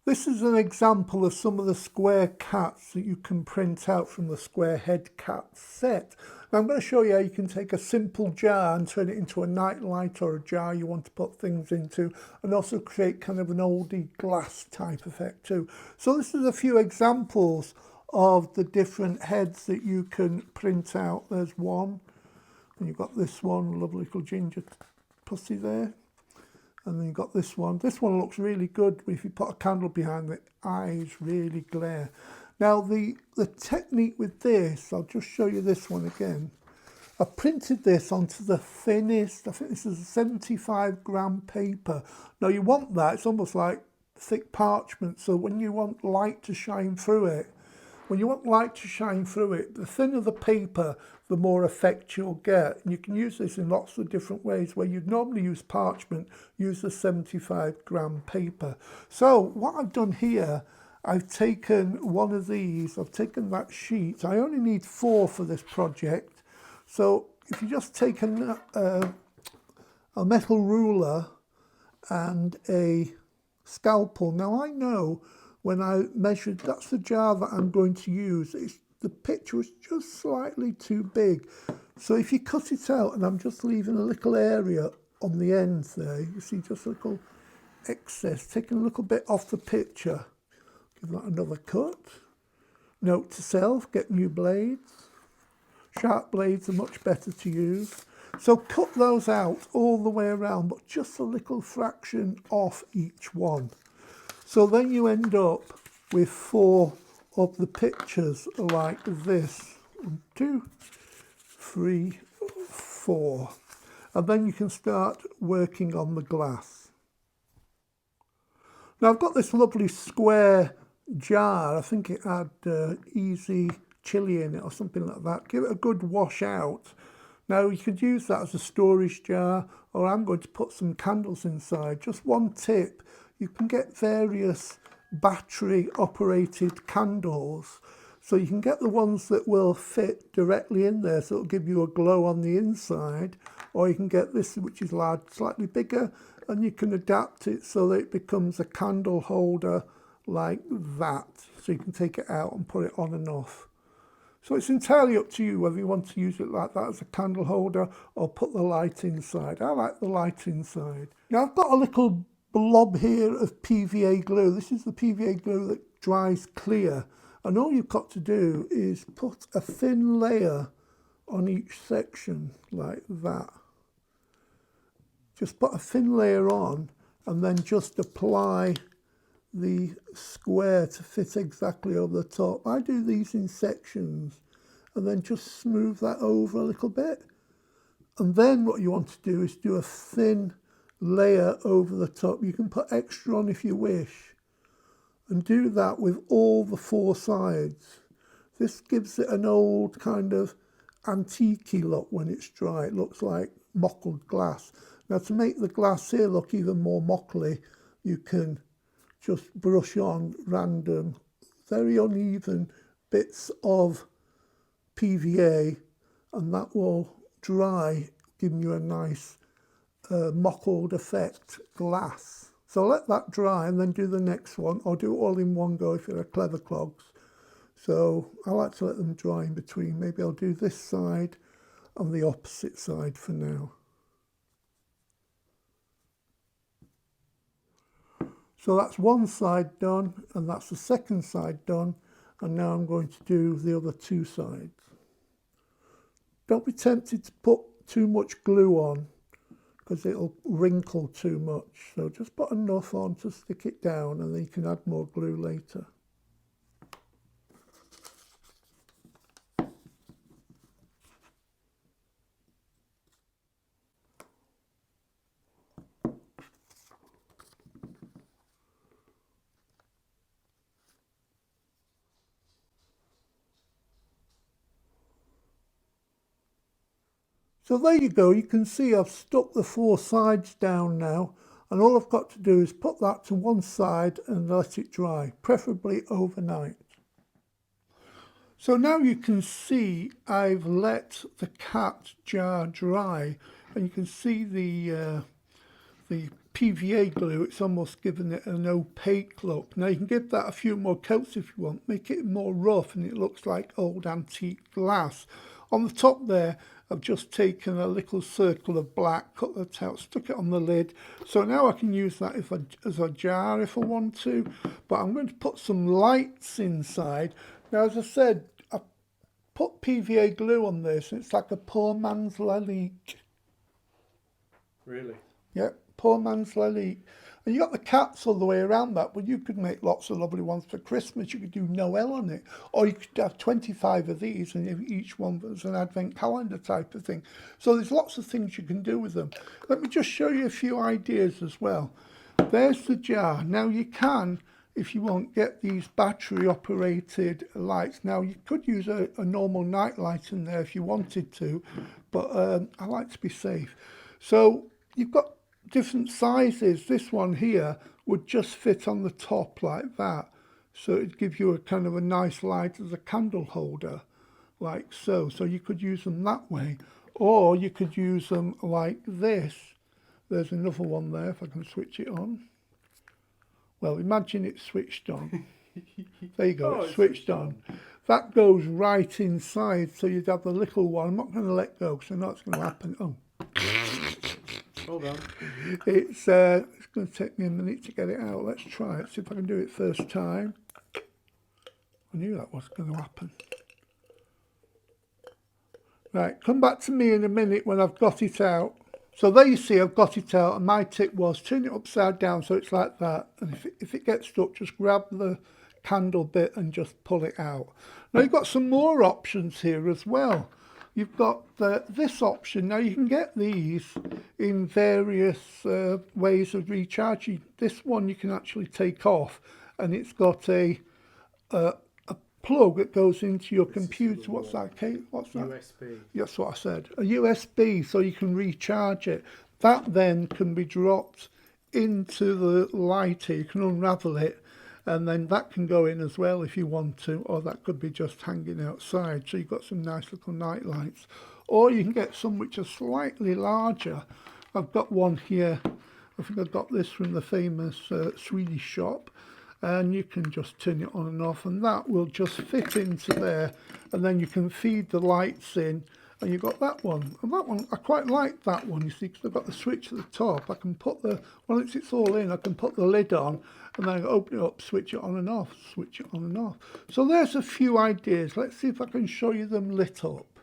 This is an example of some of the square cats that you can print out from the square head cat set. Now I'm going to show you how you can take a simple jar and turn it into a nightlight or a jar you want to put things into, and also create kind of an oldie glass type effect too. So this is a few examples of the different heads that you can print out. There's one, and you've got this one, lovely little ginger pussy there. And then you've got this one. This one looks really good if you put a candle behind the eyes, really glare. Now the technique with this, I'll just show you this one again. I printed this onto the thinnest, I think this is a 75 gram paper. Now you want that, it's almost like thick parchment, so when you want light to shine through it, the thinner the paper, the more effect you'll get. And you can use this in lots of different ways. Where you'd normally use parchment, use the 75 gram paper. So what I've done here, I've taken one of these, I've taken that sheet. I only need 4 for this project. So if you just take a metal ruler and a scalpel. Now I know when I measured, that's the jar that I'm going to use. The picture was just slightly too big. So if you cut it out, and I'm just leaving a little area on the ends there, you see just a little excess, taking a little bit off the picture. Give that another cut. Note to self, get new blades. Sharp blades are much better to use. So cut those out all the way around, but just a little fraction off each one. So then you end up with 4 of the pictures like this. 1, 2, 3, 4. And then you can start working on the glass. Now I've got this lovely square jar. I think it had easy chili in it or something like that. Give it a good wash out. Now you could use that as a storage jar, or I'm going to put some candles inside. Just one tip. You can get various battery operated candles, so you can get the ones that will fit directly in there, so it'll give you a glow on the inside, or you can get this which is large, slightly bigger, and you can adapt it so that it becomes a candle holder like that, so you can take it out and put it on and off. So it's entirely up to you whether you want to use it like that as a candle holder or put the light inside. I like the light inside. Now I've got a little blob here of PVA glue. This is the PVA glue that dries clear, and all you've got to do is put a thin layer on each section like that. Just put a thin layer on and then just apply the square to fit exactly over the top. I do these in sections and then just smooth that over a little bit, and then what you want to do is do a thin layer over the top. You can put extra on if you wish, and do that with all the 4 sides. This gives it an old kind of antique-y look when it's dry. It looks like mockled glass. Now to make the glass here look even more mockly, you can just brush on random, very uneven bits of PVA, and that will dry, giving you a nice mockled effect glass. So let that dry and then do the next one, or do it all in one go if you're a clever clogs. So I like to let them dry in between. Maybe I'll do this side and the opposite side for now. So that's one side done, and that's the second side done, and now I'm going to do the other 2 sides. Don't be tempted to put too much glue on, because it'll wrinkle too much. So just put enough on to stick it down, and then you can add more glue later. So there you go, you can see I've stuck the 4 sides down now, and all I've got to do is put that to one side and let it dry, preferably overnight. So now you can see I've let the cat jar dry, and you can see the PVA glue, it's almost given it an opaque look. Now you can give that a few more coats if you want, make it more rough and it looks like old antique glass. On the top there, I've just taken a little circle of black, cut that out, stuck it on the lid. So now I can use that as a jar if I want to, but I'm going to put some lights inside. Now, as I said, I put PVA glue on this, and it's like a poor man's Lalique. Really? Yeah, poor man's Lalique. And you got the cats all the way around that, but you could make lots of lovely ones for Christmas. You could do Noel on it, or you could have 25 of these, and each one was an advent calendar type of thing. So there's lots of things you can do with them. Let me just show you a few ideas as well. There's the jar. Now you can, if you want, get these battery operated lights. Now you could use a normal night light in there if you wanted to, but I like to be safe. So you've got different sizes. This one here would just fit on the top like that, so it'd give you a kind of a nice light as a candle holder, like so. So you could use them that way, or you could use them like this. There's another one there if I can switch it on. Well, imagine it's switched on. There you go, it's switched on. That goes right inside, so you'd have the little one. I'm not going to let go because I know it's going to happen. Oh. Hold on. It's going to take me a minute to get it out. Let's try it, see if I can do it first time. I knew that was going to happen. Right, come back to me in a minute when I've got it out. So there you see I've got it out, and my tip was turn it upside down so it's like that. And if it gets stuck, just grab the candle bit and just pull it out. Now you've got some more options here as well. You've got this option. Now you can get these in various ways of recharging. This one you can actually take off, and it's got a plug that goes into your computer. What's that, Kate? What's that? USB. That's what I said. A USB, so you can recharge it. That then can be dropped into the lighter. You can unravel it, and then that can go in as well if you want to, or that could be just hanging outside. So you've got some nice little night lights. Or you can get some which are slightly larger. I've got one here. I think I got this from the famous Swedish shop. And you can just turn it on and off, and that will just fit into there, and then you can feed the lights in, and you've got that one. And that one, I quite like that one, you see, because I've got the switch at the top. I can put once it's all in, I can put the lid on, and then open it up, switch it on and off, switch it on and off. So there's a few ideas. Let's see if I can show you them lit up.